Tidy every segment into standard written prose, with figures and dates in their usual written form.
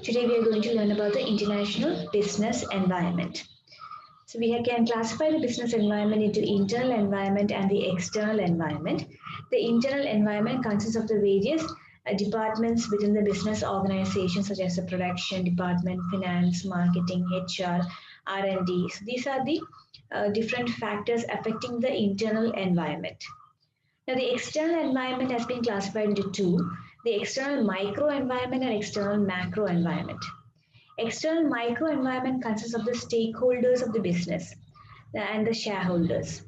Today we are going to learn about the international business environment. So we can classify the business environment into internal environment and the external environment. The internal environment consists of the various departments within the business organization such as the production department, finance, marketing, HR, R&D. So these are the different factors affecting the internal environment. Now, the external environment has been classified into two, the external micro environment and external macro environment. External micro environment consists of the stakeholders of the business and the shareholders.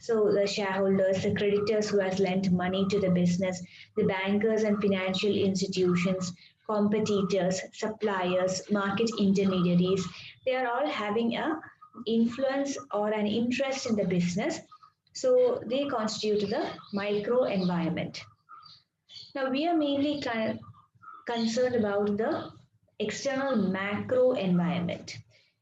So the shareholders, the creditors who has lent money to the business, the bankers and financial institutions, competitors, suppliers, market intermediaries, they are all having a influence or an interest in the business. So they constitute the micro environment. Now we are mainly concerned about the external macro environment.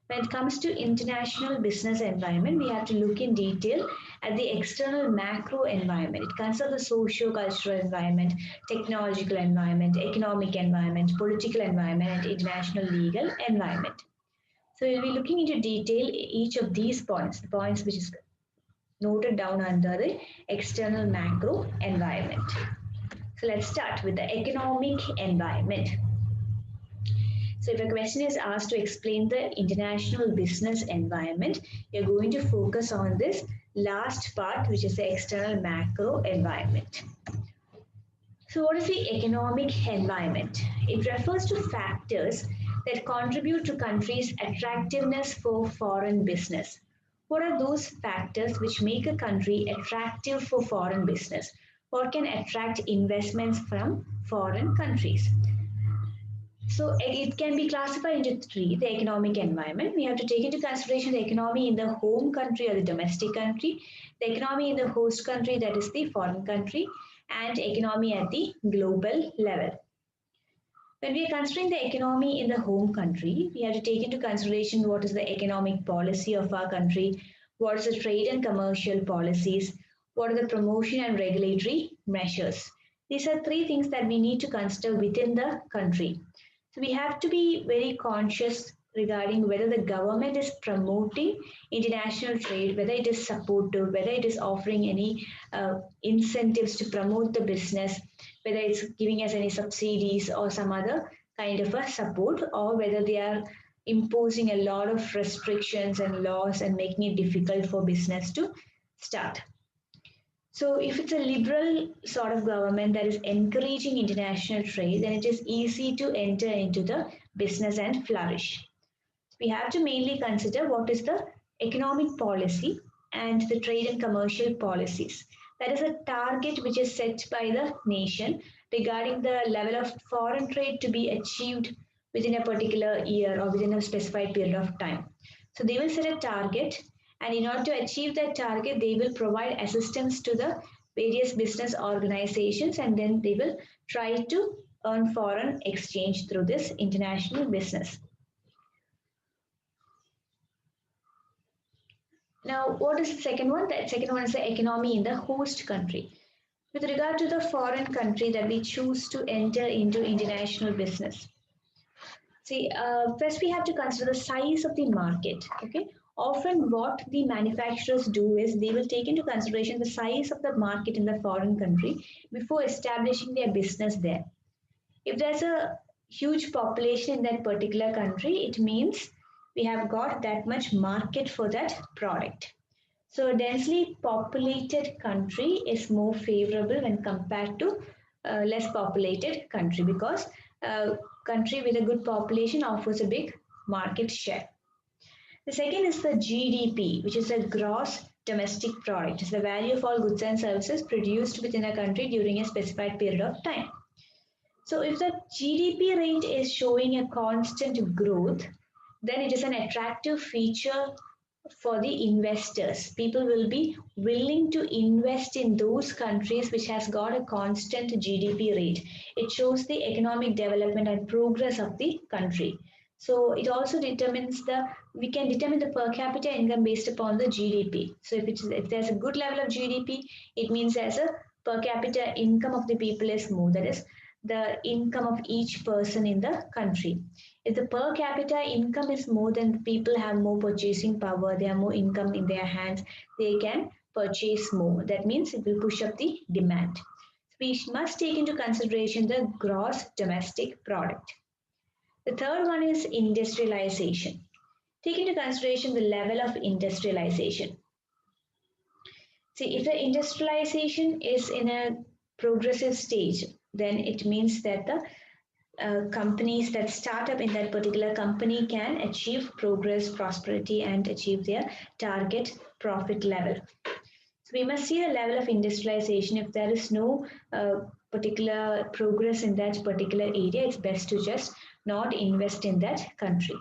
When it comes to international business environment, we have to look in detail at the external macro environment. It consists of the socio-cultural environment, technological environment, economic environment, political environment, and international legal environment. So we'll be looking into detail each of these points, the points which is noted down under the external macro environment. So let's start with the economic environment. So if a question is asked to explain the international business environment, you're going to focus on this last part, which is the external macro environment. So what is the economic environment? It refers to factors that contribute to countries' attractiveness for foreign business. What are those factors which make a country attractive for foreign business? What can attract investments from foreign countries? So it can be classified into three, the economic environment. We have to take into consideration the economy in the home country or the domestic country, the economy in the host country, that is the foreign country, and economy at the global level. When we are considering the economy in the home country, we have to take into consideration what is the economic policy of our country, what is the trade and commercial policies, what are the promotion and regulatory measures. These are three things that we need to consider within the country. So we have to be very conscious regarding whether the government is promoting international trade, whether it is supportive, whether it is offering any incentives to promote the business, whether it's giving us any subsidies or some other kind of a support, or whether they are imposing a lot of restrictions and laws and making it difficult for business to start. So if it's a liberal sort of government that is encouraging international trade, then it is easy to enter into the business and flourish. We have to mainly consider what is the economic policy and the trade and commercial policies. That is a target which is set by the nation regarding the level of foreign trade to be achieved within a particular year or within a specified period of time. So they will set a target, and in order to achieve that target, they will provide assistance to the various business organizations, and then they will try to earn foreign exchange through this international business. Now, what is the second one? The second one is the economy in the host country. With regard to the foreign country that we choose to enter into international business. See, first we have to consider the size of the market. Okay, often what the manufacturers do is they will take into consideration the size of the market in the foreign country before establishing their business there. If there's a huge population in that particular country, it means we have got that much market for that product. So a densely populated country is more favorable when compared to a less populated country, because a country with a good population offers a big market share. The second is the GDP, which is a gross domestic product. It's the value of all goods and services produced within a country during a specified period of time. So if the GDP rate is showing a constant growth, then it is an attractive feature for the investors. People will be willing to invest in those countries which has got a constant GDP rate. It shows the economic development and progress of the country. So it also determines we can determine the per capita income based upon the GDP. So if there's a good level of GDP, it means there's a per capita income of the people is more. That is, the income of each person in the country. If the per capita income is more, then people have more purchasing power, they have more income in their hands, they can purchase more. That means it will push up the demand. We must take into consideration the gross domestic product. The third one is industrialization. Take into consideration the level of industrialization. See, if the industrialization is in a progressive stage, then it means that the companies that start up in that particular company can achieve progress, prosperity, and achieve their target profit level. So we must see the level of industrialization. If there is no particular progress in that particular area, it's best to just not invest in that country.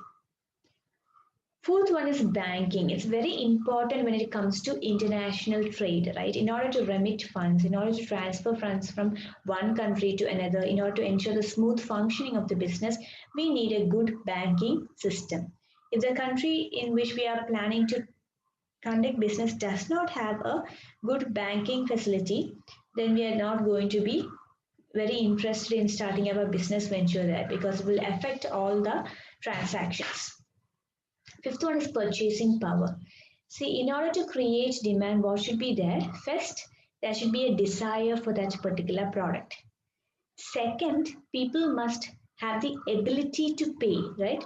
Fourth one is banking. It's very important when it comes to international trade, right? In order to remit funds, in order to transfer funds from one country to another, in order to ensure the smooth functioning of the business, we need a good banking system. If the country in which we are planning to conduct business does not have a good banking facility, then we are not going to be very interested in starting up a business venture there, because it will affect all the transactions. Fifth one is purchasing power. See, in order to create demand, what should be there? First, there should be a desire for that particular product. Second, people must have the ability to pay, right?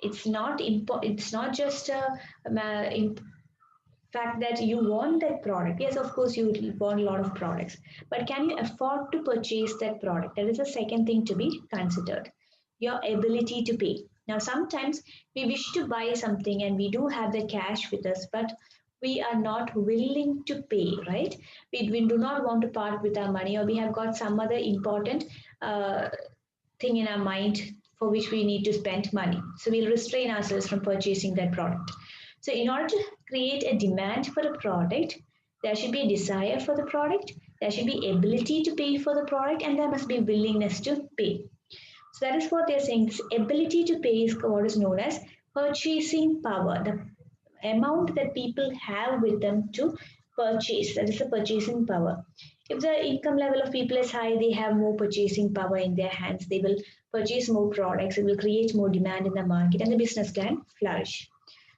It's not just a fact that you want that product. Yes, of course, you want a lot of products, but can you afford to purchase that product? That is the second thing to be considered. Your ability to pay. Now, sometimes we wish to buy something and we do have the cash with us, but we are not willing to pay, right? We do not want to part with our money, or we have got some other important thing in our mind for which we need to spend money. So we'll restrain ourselves from purchasing that product. So in order to create a demand for a product, there should be a desire for the product, there should be ability to pay for the product, and there must be willingness to pay. So that is what they're saying. This ability to pay is what is known as purchasing power, the amount that people have with them to purchase. That is the purchasing power. If the income level of people is high, they have more purchasing power in their hands. They will purchase more products. It will create more demand in the market, and the business can flourish.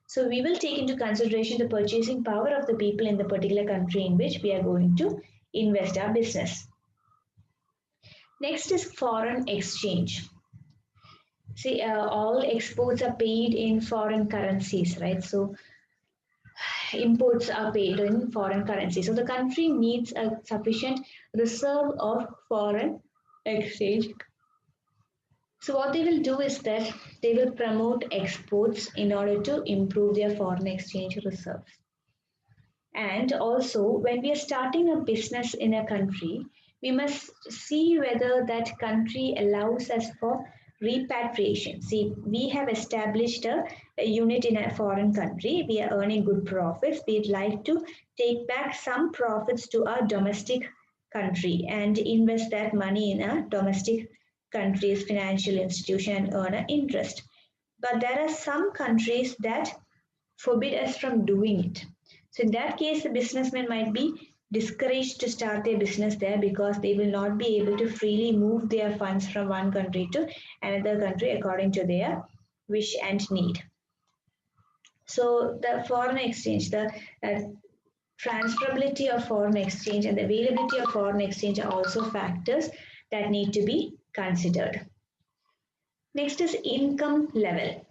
So we will take into consideration the purchasing power of the people in the particular country in which we are going to invest our business. Next is foreign exchange. See, all exports are paid in foreign currencies, right? So imports are paid in foreign currency. So the country needs a sufficient reserve of foreign exchange. So what they will do is that they will promote exports in order to improve their foreign exchange reserve. And also, when we are starting a business in a country, we must see whether that country allows us for repatriation. See, we have established a unit in a foreign country. We are earning good profits. We'd like to take back some profits to our domestic country and invest that money in a domestic country's financial institution and earn an interest. But there are some countries that forbid us from doing it. So in that case, the businessman might be discouraged to start their business there, because they will not be able to freely move their funds from one country to another country according to their wish and need. So the foreign exchange, the transferability of foreign exchange and the availability of foreign exchange are also factors that need to be considered. Next is income level.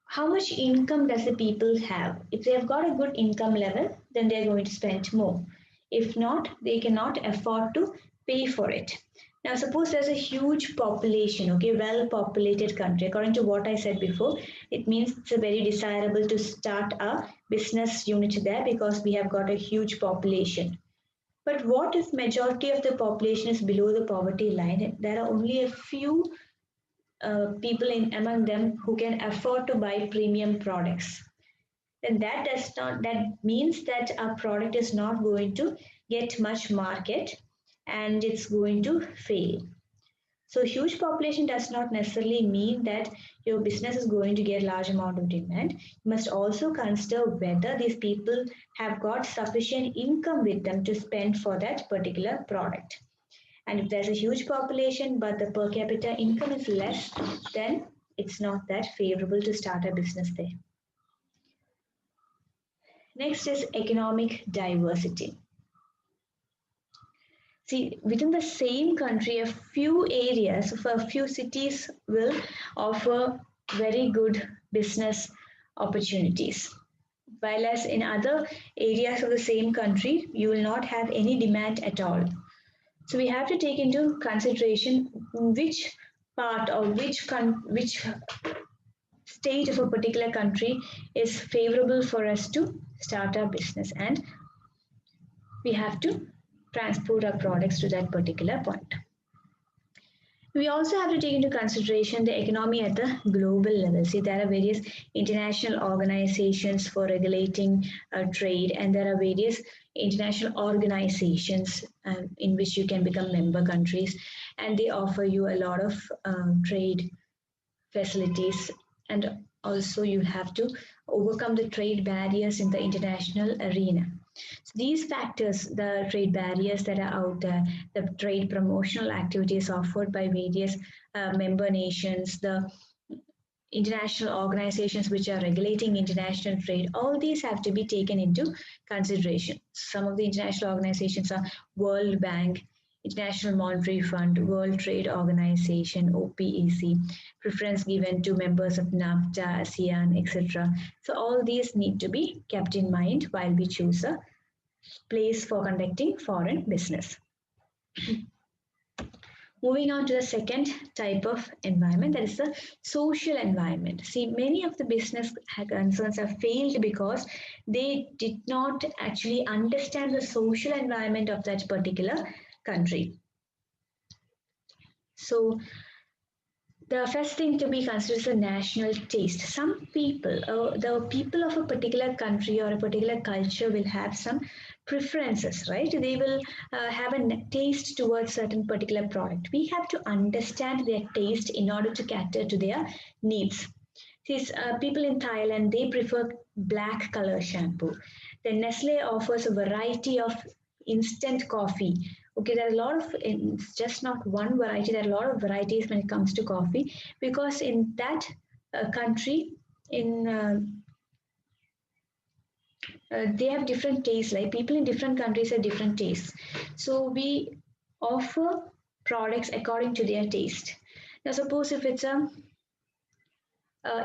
How much income does the people have? If they have got a good income level, then they're going to spend more. If not, they cannot afford to pay for it. Now, suppose there's a huge population, okay, well-populated country. According to what I said before, it means it's very desirable to start a business unit there because we have got a huge population. But what if majority of the population is below the poverty line? There are only a few people among them who can afford to buy premium products. Then that means that our product is not going to get much market and it's going to fail. So huge population does not necessarily mean that your business is going to get large amount of demand. You must also consider whether these people have got sufficient income with them to spend for that particular product. And if there's a huge population but the per capita income is less, then it's not that favorable to start a business there. Next is economic diversity. See, within the same country, a few areas, for a few cities will offer very good business opportunities. While as in other areas of the same country, you will not have any demand at all. So we have to take into consideration which part or which state of a particular country is favorable for us to start our business, and we have to transport our products to that particular point. We also have to take into consideration the economy at the global level. See, there are various international organizations for regulating trade, and there are various international organizations in which you can become member countries, and they offer you a lot of trade facilities, and also you have to overcome the trade barriers in the international arena. So these factors, the trade barriers that are out there, the trade promotional activities offered by various member nations, the international organizations which are regulating international trade, all these have to be taken into consideration. Some of the international organizations are World Bank, International Monetary Fund, World Trade Organization, OPEC, preference given to members of NAFTA, ASEAN, etc. So all these need to be kept in mind while we choose a place for conducting foreign business. Moving on to the second type of environment, that is the social environment. See, many of the business concerns have failed because they did not actually understand the social environment of that particular country. So the first thing to be considered is the national taste. Some people, the people of a particular country or a particular culture will have some preferences, right? They will have a taste towards certain particular product. We have to understand their taste in order to cater to their needs. These people in Thailand, they prefer black color shampoo. Then Nestle offers a variety of instant coffee. Okay, there are a lot of, it's just not one variety, there are a lot of varieties when it comes to coffee, because in that country, they have different tastes, like people in different countries have different tastes. So we offer products according to their taste. Now suppose if it's a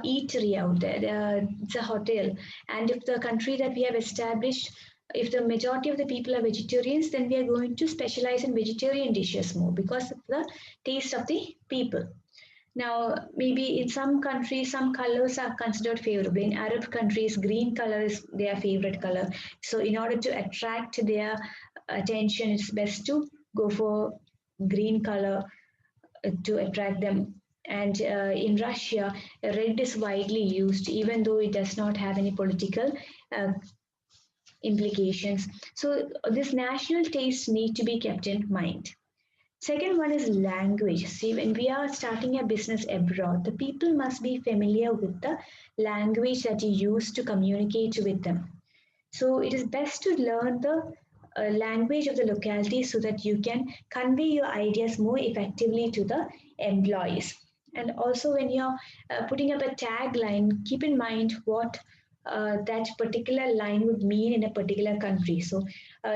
eatery out there, it's a hotel, and if the country that we have established, if the majority of the people are vegetarians, then we are going to specialize in vegetarian dishes more because of the taste of the people. Now, maybe in some countries, some colors are considered favorable. In Arab countries, green color is their favorite color. So in order to attract their attention, it's best to go for green color to attract them. And in Russia, red is widely used, even though it does not have any political implications. So this national tastes need to be kept in mind. Second one is language. See, when we are starting a business abroad, the people must be familiar with the language that you use to communicate with them. So it is best to learn the language of the locality so that you can convey your ideas more effectively to the employees. And also when you're putting up a tagline, keep in mind what that particular line would mean in a particular country. So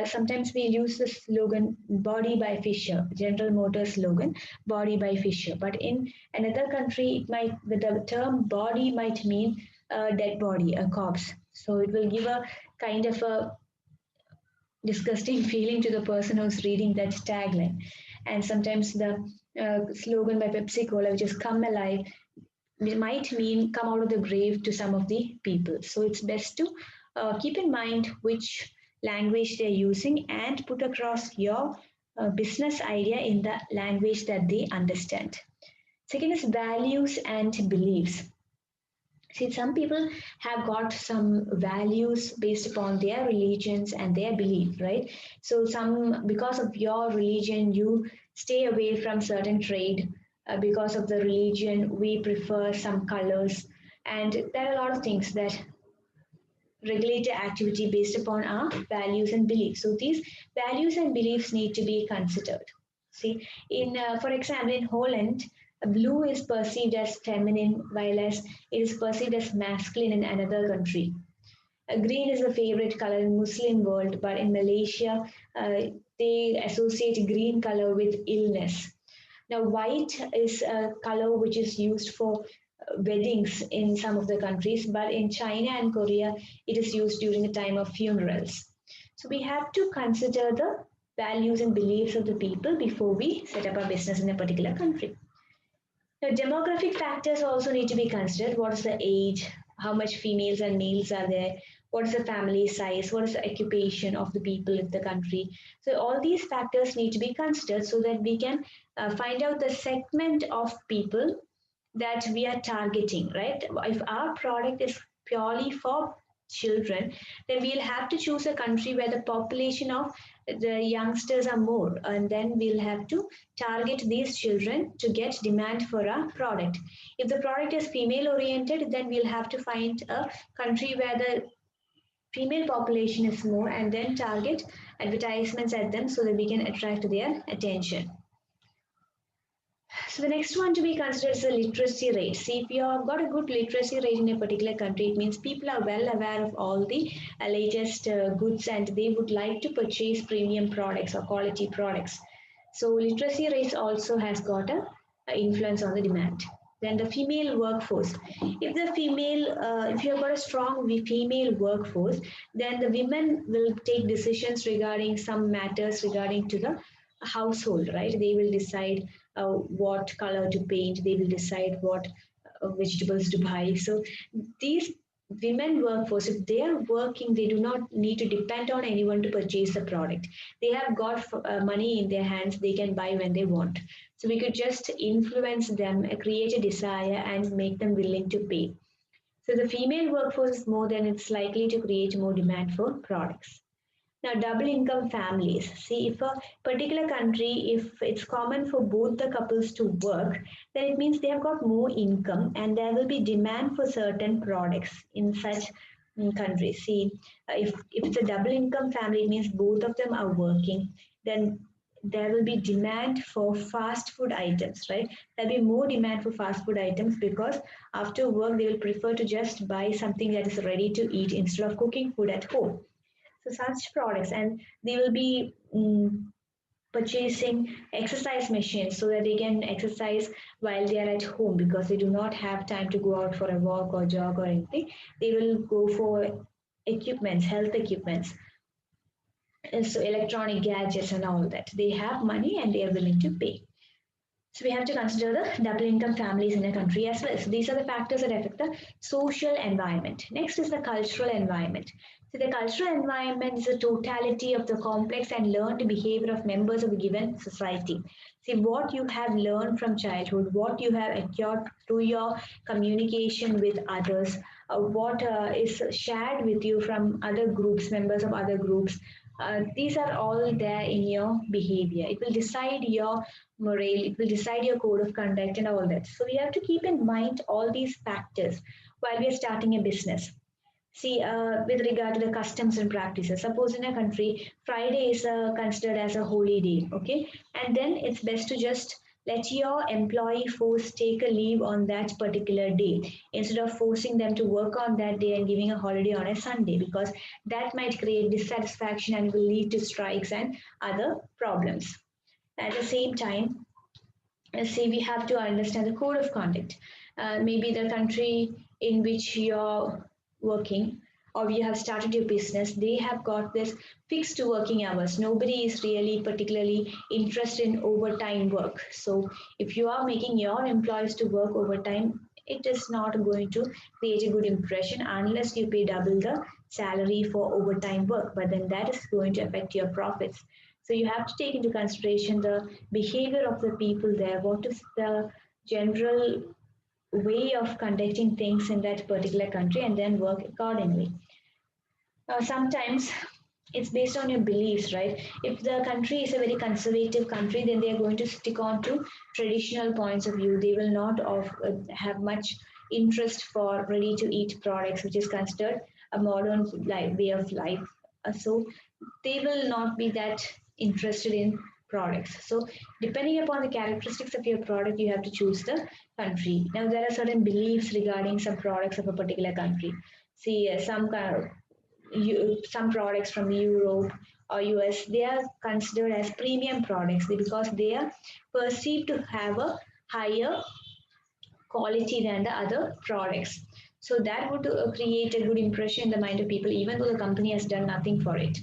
sometimes we use the slogan "Body by Fisher," General Motors slogan "Body by Fisher," but in another country, it might the term "body" might mean a dead body, a corpse. So it will give a kind of a disgusting feeling to the person who's reading that tagline. And sometimes the slogan by Pepsi Cola, which is "Come Alive," it might mean come out of the grave to some of the people. So it's best to keep in mind which language they're using and put across your business idea in the language that they understand. Second is values and beliefs. See, some people have got some values based upon their religions and their belief, right? So because of your religion, you stay away from certain trade. Because of the religion, we prefer some colors. And there are a lot of things that regulate the activity based upon our values and beliefs. So these values and beliefs need to be considered. See, for example, in Holland, blue is perceived as feminine, while as it is perceived as masculine in another country. Green is the favorite color in Muslim world, but in Malaysia, they associate green color with illness. Now, white is a color which is used for weddings in some of the countries, but in China and Korea, it is used during the time of funerals. So we have to consider the values and beliefs of the people before we set up a business in a particular country. Now, demographic factors also need to be considered. What is the age? How much females and males are there? What is the family size? What is the occupation of the people in the country? So, all these factors need to be considered so that we can find out the segment of people that we are targeting, right? If our product is purely for children, then we'll have to choose a country where the population of the youngsters are more, and then we'll have to target these children to get demand for our product. If the product is female oriented, then we'll have to find a country where the female population is more and then target advertisements at them so that we can attract their attention. So the next one to be considered is the literacy rate. See, if you have got a good literacy rate in a particular country, it means people are well aware of all the latest goods and they would like to purchase premium products or quality products. So literacy rates also has got a influence on the demand. Then the female workforce. If you have got a strong female workforce, then the women will take decisions regarding some matters regarding to the household, right? They will decide what color to paint, they will decide what vegetables to buy. So these women workforce, if they are working, they do not need to depend on anyone to purchase the product. They have got money in their hands, they can buy when they want. So we could just influence them, create a desire and make them willing to pay. So the female workforce is more, then it's likely to create more demand for products. Now, double income families. See, if a particular country, if it's common for both the couples to work, then it means they have got more income and there will be demand for certain products in such countries. See, if it's a double income family, it means both of them are working, then there will be demand for fast food items, right? There'll be more demand for fast food items because after work, they will prefer to just buy something that is ready to eat instead of cooking food at home. So such products, and they will be purchasing exercise machines so that they can exercise while they are at home because they do not have time to go out for a walk or jog or anything. They will go for equipments, health equipments, and so electronic gadgets and all that. They have money and they are willing to pay. So we have to consider the double income families in a country as well. So these are the factors that affect the social environment. Next is the cultural environment. So the cultural environment is the totality of the complex and learned behavior of members of a given society. See what you have learned from childhood, what you have acquired through your communication with others, what is shared with you from other groups, members of other groups. These are all there in your behavior. It will decide your morale, it will decide your code of conduct and all that. So we have to keep in mind all these factors while we are starting a business. See, with regard to the customs and practices, suppose in a country, Friday is considered as a holy day, okay? And then it's best to just let your employee force take a leave on that particular day instead of forcing them to work on that day and giving a holiday on a Sunday because that might create dissatisfaction and will lead to strikes and other problems. At the same time, say we have to understand the code of conduct. Maybe the country in which you're working or you have started your business, they have got this fixed working hours. Nobody is really particularly interested in overtime work. So if you are making your employees to work overtime, it is not going to create a good impression unless you pay double the salary for overtime work. But then that is going to affect your profits. So you have to take into consideration the behavior of the people there. What is the general way of conducting things in that particular country and then work accordingly. Sometimes it's based on your beliefs, right? If the country is a very conservative country, then they are going to stick on to traditional points of view. They will not have much interest for ready to eat products, which is considered a modern way of life. So they will not be that interested in products. So depending upon the characteristics of your product, you have to choose the country. Now there are certain beliefs regarding some products of a particular country. See, some products from Europe or US, they are considered as premium products because they are perceived to have a higher quality than the other products. So that would create a good impression in the mind of people, even though the company has done nothing for it.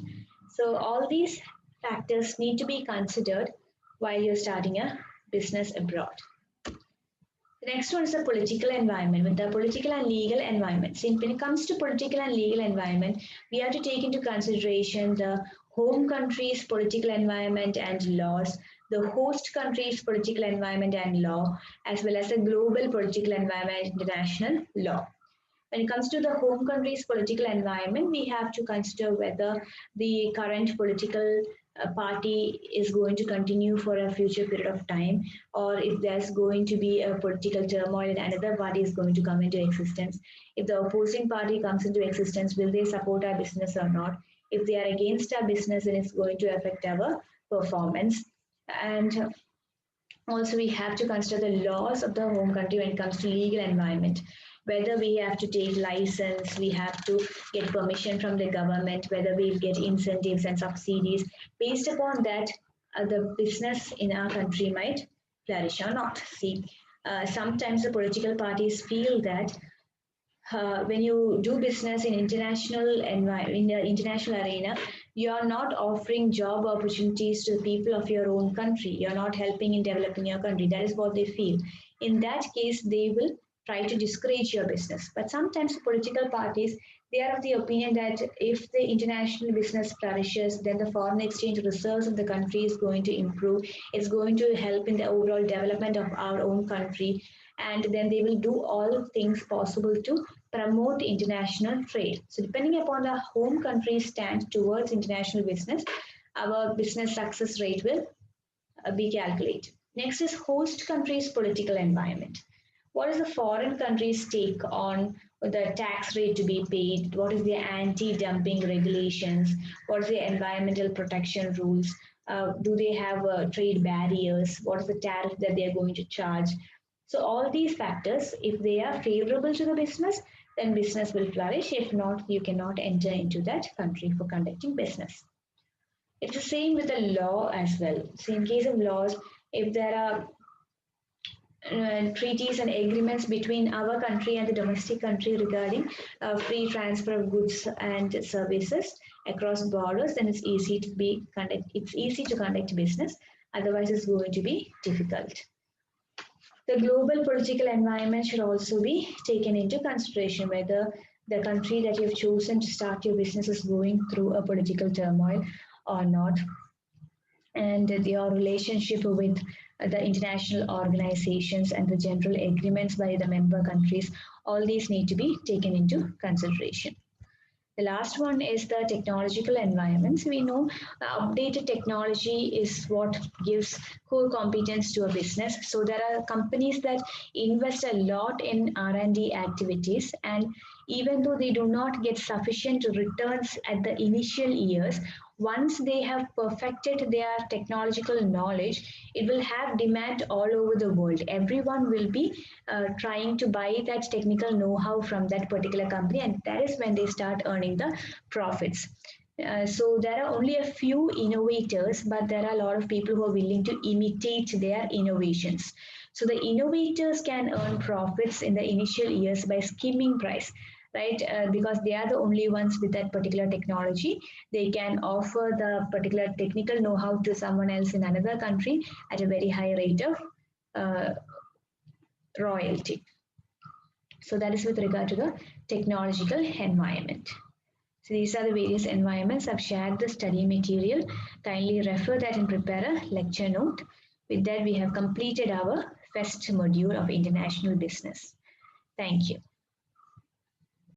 So all these factors need to be considered while you're starting a business abroad. The next one is the political environment. With the political and legal environment, so when it comes to political and legal environment, we have to take into consideration the home country's political environment and laws, the host country's political environment and law, as well as the global political environment and international law. When it comes to the home country's political environment, we have to consider whether the current political party is going to continue for a future period of time, or if there's going to be a political turmoil and another party is going to come into existence. If the opposing party comes into existence, will they support our business or not? If they are against our business, then it's going to affect our performance. And also, we have to consider the laws of the home country when it comes to legal environment, whether we have to take license, we have to get permission from the government, whether we'll get incentives and subsidies. Based upon that, the business in our country might flourish or not. See, sometimes the political parties feel that when you do business in in the international arena, you are not offering job opportunities to the people of your own country. You are not helping in developing your country. That is what they feel. In that case, they will try to discourage your business. But sometimes political parties, they are of the opinion that if the international business flourishes, then the foreign exchange reserves of the country is going to improve. It's going to help in the overall development of our own country. And then they will do all things possible to promote international trade. So depending upon the home country's stand towards international business, our business success rate will be calculated. Next is host country's political environment. What is the foreign country's take on the tax rate to be paid? What is the anti-dumping regulations? What is the environmental protection rules? Do they have trade barriers? What is the tariff that they are going to charge? So all these factors, if they are favorable to the business, then business will flourish. If not, you cannot enter into that country for conducting business. It's the same with the law as well. So in case of laws, if there are treaties and agreements between our country and the domestic country regarding free transfer of goods and services across borders, then it's easy to conduct business. Otherwise, it's going to be difficult. The global political environment should also be taken into consideration, whether the country that you've chosen to start your business is going through a political turmoil or not, and your relationship with the international organizations and the general agreements by the member countries. All these need to be taken into consideration. The last one is the technological environments. We know updated technology is what gives core competence to a business. So there are companies that invest a lot in R&D activities, and even though they do not get sufficient returns at the initial years, once they have perfected their technological knowledge, it will have demand all over the world. Everyone will be trying to buy that technical know-how from that particular company, and that is when they start earning the profits. So there are only a few innovators, but there are a lot of people who are willing to imitate their innovations. So the innovators can earn profits in the initial years by skimming price, right? Because they are the only ones with that particular technology. They can offer the particular technical know-how to someone else in another country at a very high rate of royalty. So that is with regard to the technological environment. So these are the various environments. I've shared the study material. Kindly refer that and prepare a lecture note. With that, we have completed our first module of international business. Thank you.